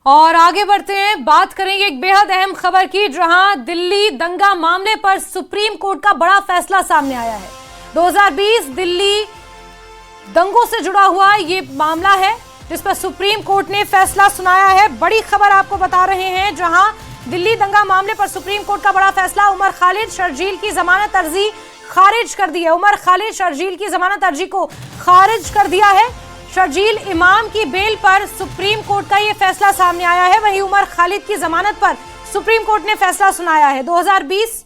और आगे बढ़ते हैं, बात करेंगे एक बेहद अहम खबर की, जहां दिल्ली दंगा मामले पर सुप्रीम कोर्ट का बड़ा फैसला सामने आया है। 2020 दिल्ली दंगों से जुड़ा हुआ ये मामला है जिस पर सुप्रीम कोर्ट ने फैसला सुनाया है। बड़ी खबर आपको बता रहे हैं, जहां दिल्ली दंगा मामले पर सुप्रीम कोर्ट का बड़ा फैसला। उमर खालिद शर्जील की जमानत अर्जी खारिज कर दी है। उमर खालिद शर्जील की जमानत अर्जी को खारिज कर दिया है। शर्जील इमाम की बेल पर सुप्रीम कोर्ट का यह फैसला सामने आया है। वहीं उमर खालिद की जमानत पर सुप्रीम कोर्ट ने फैसला सुनाया है। 2020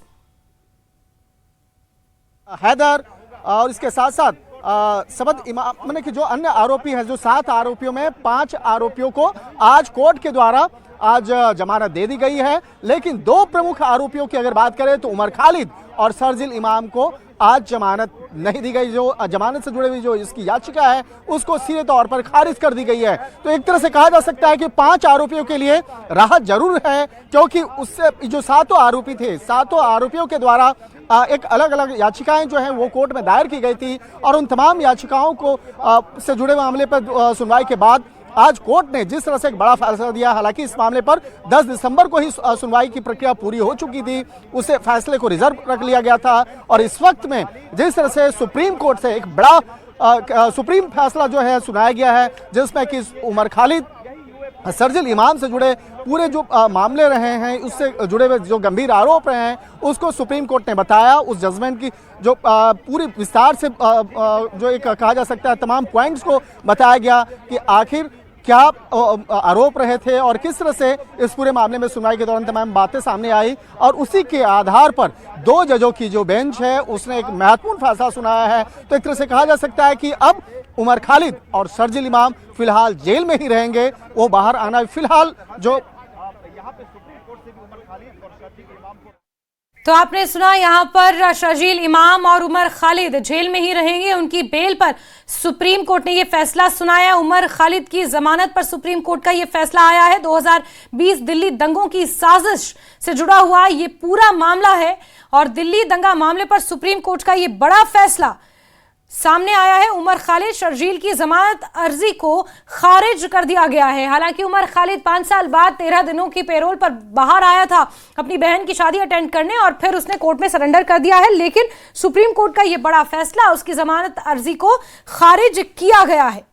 हैदर और इसके साथ साथ सबद इमाम मैंने कि जो अन्य आरोपी हैं, जो 7 आरोपियों में 5 आरोपियों को आज कोर्ट के द्वारा आज जमानत दे दी गई है। लेकिन 2 प्रमुख आरोपियों की अगर बात करें तो उमर खालिद और शर्जील इमाम को आज जमानत नहीं दी गई। जो जमानत से जुड़े हुई जो इसकी याचिका है उसको सीधे तौर पर खारिज कर दी गई है। तो एक तरह से कहा जा सकता है कि 5 आरोपियों के लिए राहत जरूर है, क्योंकि उससे जो 7 आरोपी थे, 7 आरोपियों के द्वारा एक अलग अलग याचिकाएं जो हैं वो कोर्ट में दायर की गई थी और उन तमाम याचिकाओं को से जुड़े मामले पर सुनवाई के बाद आज कोर्ट ने जिस तरह से एक बड़ा फैसला दिया। हालांकि इस मामले पर 10 दिसंबर को ही सुनवाई की प्रक्रिया पूरी हो चुकी थी, उसे फैसले को रिजर्व रख लिया गया था और इस वक्त में जिस तरह से सुप्रीम कोर्ट से एक बड़ा सुप्रीम फैसला जो है सुनाया गया है, जिसमें कि उमर खालिद शर्जील इमाम से जुड़े पूरे जो मामले रहे हैं, उससे जुड़े हुए जो गंभीर आरोप रहे हैं, उसको सुप्रीम कोर्ट ने बताया। उस जजमेंट की जो पूरी विस्तार से जो एक कहा जा सकता है तमाम पॉइंट्स को बताया गया कि आखिर क्या आरोप रहे थे और किस तरह से इस पूरे मामले में सुनवाई के दौरान तमाम बातें सामने आई। और उसी के आधार पर 2 जजों की जो बेंच है उसने एक महत्वपूर्ण फैसला सुनाया है। तो एक तरह से कहा जा सकता है कि अब उमर खालिद और शर्जील इमाम फिलहाल जेल में ही रहेंगे, वो बाहर आना फिलहाल जो यहाँ पे सुप्रीम कोर्ट से भी उमर खालिद और शर्जील इमाम को। तो आपने सुना, यहाँ पर शर्जील इमाम और उमर खालिद जेल में ही रहेंगे। उनकी बेल पर सुप्रीम कोर्ट ने यह फैसला सुनाया। उमर खालिद की जमानत पर सुप्रीम कोर्ट का यह फैसला आया है। 2020 दिल्ली दंगों की साजिश से जुड़ा हुआ ये पूरा मामला है और दिल्ली दंगा मामले पर सुप्रीम कोर्ट का यह बड़ा फैसला सामने आया है। उमर खालिद शर्जील की जमानत अर्जी को खारिज कर दिया गया है। हालांकि उमर खालिद 5 साल बाद 13 दिनों की पेरोल पर बाहर आया था अपनी बहन की शादी अटेंड करने और फिर उसने कोर्ट में सरेंडर कर दिया है। लेकिन सुप्रीम कोर्ट का यह बड़ा फैसला, उसकी जमानत अर्जी को खारिज किया गया है।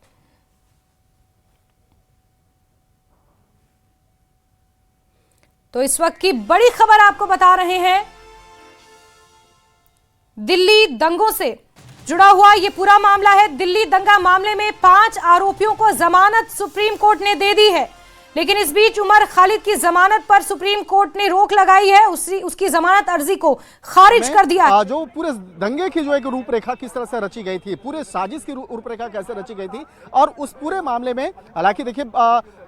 तो इस वक्त की बड़ी खबर आपको बता रहे हैं, दिल्ली दंगों से जुड़ा हुआ ये पूरा मामला है। दिल्ली दंगा मामले में 5 आरोपियों को जमानत सुप्रीम कोर्ट ने दे दी है, लेकिन इस बीच उमर खालिद की जमानत पर सुप्रीम कोर्ट ने रोक लगाई है। उसकी जमानत अर्जी को खारिज कर दिया। जो पूरे दंगे की जो एक रूपरेखा किस तरह से रची गई थी, पूरे साजिश की रूपरेखा कैसे रची गई थी और उस पूरे मामले में हालांकि देखिए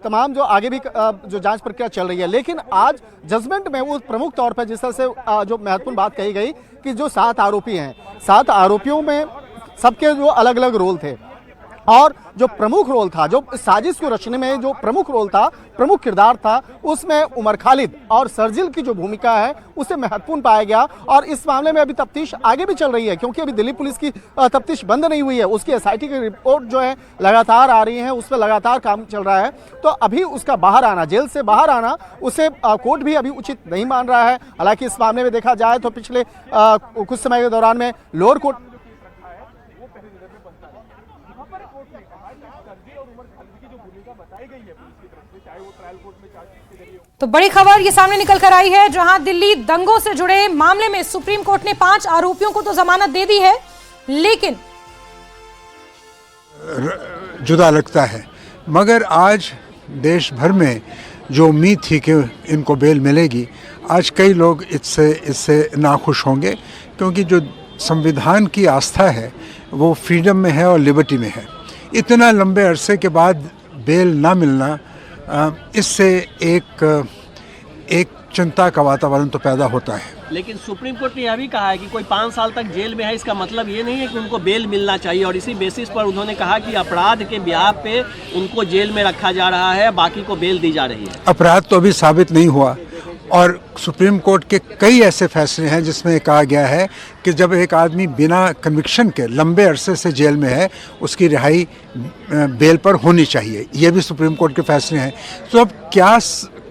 तमाम जो आगे भी जो जांच प्रक्रिया चल रही है, लेकिन आज जजमेंट में वो प्रमुख तौर पर जिस तरह से जो महत्वपूर्ण बात कही गई कि जो 7 आरोपी हैं, 7 आरोपियों में सबके जो अलग अलग रोल थे और जो प्रमुख रोल था, जो साजिश को रचने में जो प्रमुख रोल था, प्रमुख किरदार था, उसमें उमर खालिद और शर्जील की जो भूमिका है उसे महत्वपूर्ण पाया गया। और इस मामले में अभी तफ्तीश आगे भी चल रही है, क्योंकि अभी दिल्ली पुलिस की तफ्तीश बंद नहीं हुई है। उसकी SIT की रिपोर्ट जो है लगातार आ रही है, उस पर लगातार काम चल रहा है। तो अभी उसका बाहर आना, जेल से बाहर आना, उसे कोर्ट भी अभी उचित नहीं मान रहा है। हालांकि इस मामले में देखा जाए तो पिछले कुछ समय के दौरान में लोअर कोर्ट तो बड़ी खबर ये सामने निकल कर आई है, जहां दिल्ली दंगों से जुड़े मामले में सुप्रीम कोर्ट ने 5 आरोपियों को तो जमानत दे दी है, लेकिन जुदा लगता है। मगर आज देश भर में जो उम्मीद थी कि इनको बेल मिलेगी, आज कई लोग इससे नाखुश होंगे, क्योंकि जो संविधान की आस्था है वो फ्रीडम में है और लिबर्टी में है। इतना लंबे अरसे के बाद बेल ना मिलना, इससे एक चिंता का वातावरण तो पैदा होता है। लेकिन सुप्रीम कोर्ट ने यह भी कहा है कि कोई 5 साल तक जेल में है, इसका मतलब ये नहीं है कि उनको बेल मिलना चाहिए। और इसी बेसिस पर उन्होंने कहा कि अपराध के ब्याह पे उनको जेल में रखा जा रहा है, बाकी को बेल दी जा रही है। अपराध तो अभी साबित नहीं हुआ और सुप्रीम कोर्ट के कई ऐसे फैसले हैं जिसमें कहा गया है कि जब एक आदमी बिना कन्विक्शन के लंबे अरसे से जेल में है उसकी रिहाई बेल पर होनी चाहिए। ये भी सुप्रीम कोर्ट के फैसले हैं। तो अब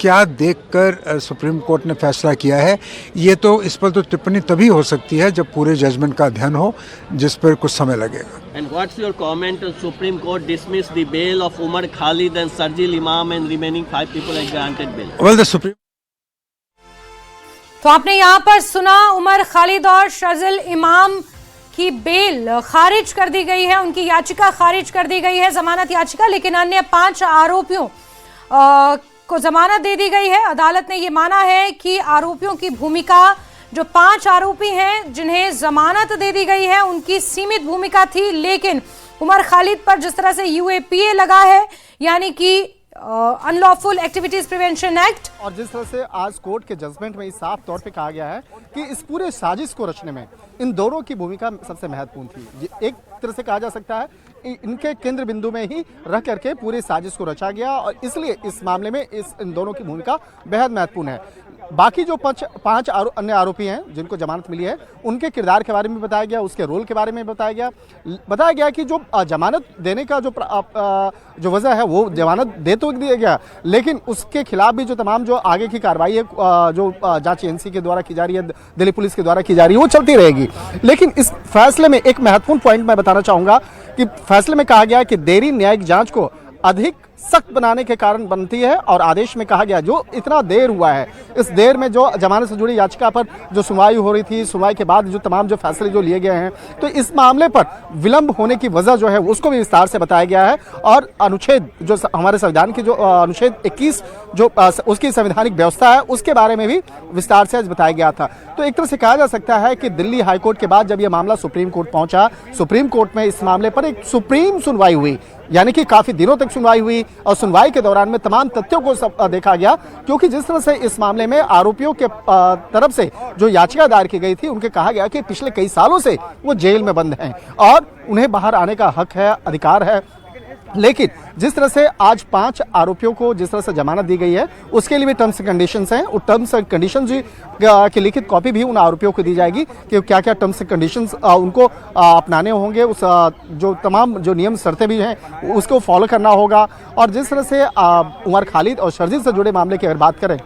क्या देखकर सुप्रीम कोर्ट ने फैसला किया है, ये तो इस पर तो टिप्पणी तभी हो सकती है जब पूरे जजमेंट का अध्ययन हो, जिस पर कुछ समय लगेगा। And what's your comment on Supreme Court dismissed the bail of Umar Khalid and Sharjeel Imam and remaining 5 people are granted bail? Well, the Supreme तो आपने यहाँ पर सुना, उमर खालिद और शर्जील इमाम की बेल खारिज कर दी गई है, उनकी याचिका खारिज कर दी गई है, जमानत याचिका, लेकिन अन्य 5 आरोपियों को जमानत दे दी गई है। अदालत ने ये माना है कि आरोपियों की भूमिका, जो 5 आरोपी हैं जिन्हें जमानत दे दी गई है, उनकी सीमित भूमिका थी, लेकिन उमर खालिद पर जिस तरह से UAPA लगा है, यानी कि अनलॉफुल एक्टिविटीज प्रिवेंशन एक्ट, और जिस तरह से आज कोर्ट के जजमेंट में साफ तौर पे कहा गया है कि इस पूरे साजिश को रचने में इन दोनों की भूमिका सबसे महत्वपूर्ण थी। एक तरह से कहा जा सकता है इनके केंद्र बिंदु में ही रह करके पूरी साजिश को रचा गया, और इसलिए इस मामले में इन दोनों की भूमिका बेहद महत्वपूर्ण है। बाकी जो 5 अन्य आरोपी हैं जिनको जमानत मिली है, उनके किरदार के बारे में बताया गया, उसके रोल के बारे में बताया गया कि जो जमानत देने का जो वजह है वो जमानत दे तो दिया गया, लेकिन उसके खिलाफ भी जो तमाम जो आगे की कार्रवाई है, जो जांच एजेंसी के द्वारा की जा रही है, दिल्ली पुलिस के द्वारा की जा रही है, वो चलती रहेगी। लेकिन इस फैसले में एक महत्वपूर्ण पॉइंट मैं बताना चाहूंगा कि फैसले में कहा गया कि देरी न्यायिक जांच को अधिक सख्त बनाने के कारण बनती है, और आदेश में कहा गया जो इतना देर हुआ है, इस देर में जो जमानत से जुड़ी याचिका पर जो सुनवाई हो रही थी, सुनवाई के बाद जो तमाम जो फैसले जो लिए गए हैं, तो इस मामले पर विलंब होने की वजह जो है उसको भी विस्तार से बताया गया है। और अनुच्छेद जो हमारे संविधान की जो अनुच्छेद 21 जो उसकी संवैधानिक व्यवस्था है, उसके बारे में भी विस्तार से बताया गया था। तो एक तरह से कहा जा सकता है कि दिल्ली हाईकोर्ट के बाद जब यह मामला सुप्रीम कोर्ट पहुंचा, सुप्रीम कोर्ट में इस मामले पर एक सुप्रीम सुनवाई हुई, यानी कि काफी दिनों तक सुनवाई हुई, और सुनवाई के दौरान में तमाम तथ्यों को देखा गया, क्योंकि जिस तरह से इस मामले में आरोपियों के तरफ से जो याचिका दायर की गई थी, उनके कहा गया कि पिछले कई सालों से वो जेल में बंद हैं और उन्हें बाहर आने का हक है, अधिकार है। लेकिन जिस तरह से आज 5 आरोपियों को जिस तरह से जमानत दी गई है, उसके लिए भी टर्म्स एंड कंडीशंस हैं। उस टर्म्स एंड कंडीशंस की लिखित कॉपी भी उन आरोपियों को दी जाएगी कि क्या क्या टर्म्स एंड कंडीशंस उनको अपनाने होंगे, उस जो तमाम जो नियम शर्तें भी हैं उसको फॉलो करना होगा। और जिस तरह से उमर खालिद और शर्जील से जुड़े मामले की अगर बात करें,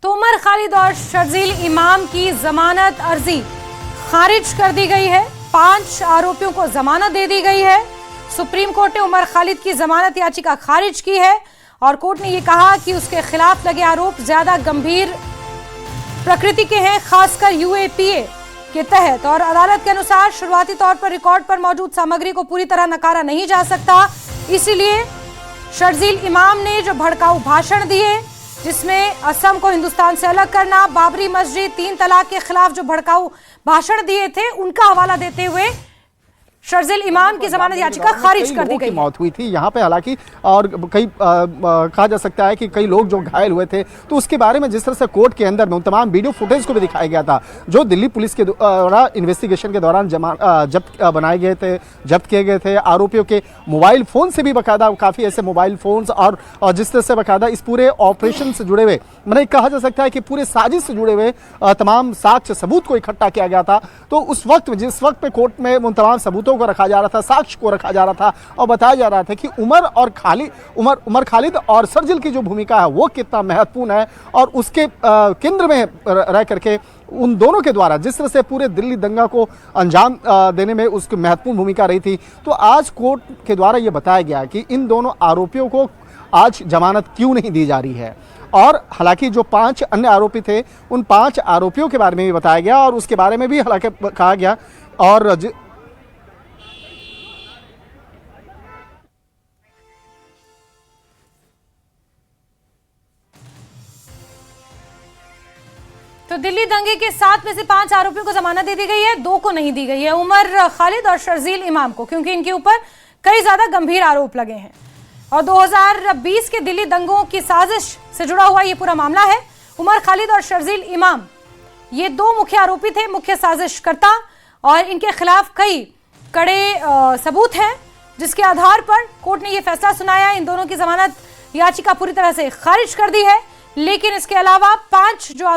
तो उमर खालिद और शर्जील इमाम की जमानत अर्जी खारिज कर दी गई है। 5 आरोपियों को जमानत दे दी गई है। सुप्रीम कोर्ट ने उमर खालिद की जमानत याचिका खारिज की है, और कोर्ट ने यह कहा कि उसके खिलाफ लगे आरोप ज्यादा गंभीर प्रकृति के हैं, खासकर UAPA के तहत। और अदालत के अनुसार शुरुआती तौर पर रिकॉर्ड पर मौजूद सामग्री को पूरी तरह नकारा नहीं जा सकता, इसीलिए शर्जील इमाम ने जो भड़काऊ भाषण दिए, जिसमें असम को हिंदुस्तान से अलग करना, बाबरी मस्जिद, 3 तलाक के खिलाफ जो भड़काऊ भाषण दिए थे, उनका हवाला देते हुए शर्जील इमाम की जमानत याचिका खारिज कर दी गई। मौत हुई थी यहाँ पे, हालांकि और कई कहा जा सकता है कि कई लोग जो घायल हुए थे, तो उसके बारे में जिस तरह से कोर्ट के अंदर में तमाम वीडियो फुटेज को भी दिखाया गया था, जो दिल्ली पुलिस के द्वारा इन्वेस्टिगेशन के दौरान जब्त किए गए थे। आरोपियों के मोबाइल फोन से भी बकायदा काफी ऐसे मोबाइल फोन्स और जिस तरह से बकायदा इस पूरे ऑपरेशन से जुड़े हुए, मैंने कहा जा सकता है कि पूरे साजिश से जुड़े हुए तमाम साक्ष्य सबूत को इकट्ठा किया गया था। तो उस वक्त जिस वक्त में कोर्ट में उन तमाम सबूतों को रखा जा रहा था, साक्ष्य को रखा जा रहा था, और बताया जा रहा था कि उमर खालिद और शर्जील की जो भूमिका है वो कितना महत्वपूर्ण है, और उसके केंद्र में रह करके उन दोनों के द्वारा जिस तरह से पूरे दिल्ली दंगा को अंजाम देने में उसकी महत्वपूर्ण भूमिका रही थी। तो आज कोर्ट के द्वारा ये बताया गया कि इन दोनों आरोपियों को आज जमानत क्यों नहीं दी जा रही है। और हालांकि जो 5 अन्य आरोपी थे, उन 5 आरोपियों के बारे में भी बताया गया, और उसके बारे में भी हालांकि कहा गया। और तो दिल्ली दंगे के 7 में से 5 आरोपियों को जमानत दे दी गई है, 2 को नहीं दी गई है, उमर खालिद और शर्जील इमाम को, क्योंकि इनके ऊपर कई ज्यादा गंभीर आरोप लगे हैं। और 2020 के दिल्ली दंगों की साजिश से जुड़ा हुआ ये पूरा मामला है। उमर खालिद और शर्जील इमाम ये 2 मुख्य आरोपी थे, मुख्य साजिशकर्ता, और इनके खिलाफ कई कड़े सबूत हैं। जिसके आधार पर कोर्ट ने यह फैसला सुनाया। इन दोनों की जमानत याचिका पूरी तरह से खारिज कर दी है, लेकिन इसके अलावा 5 जो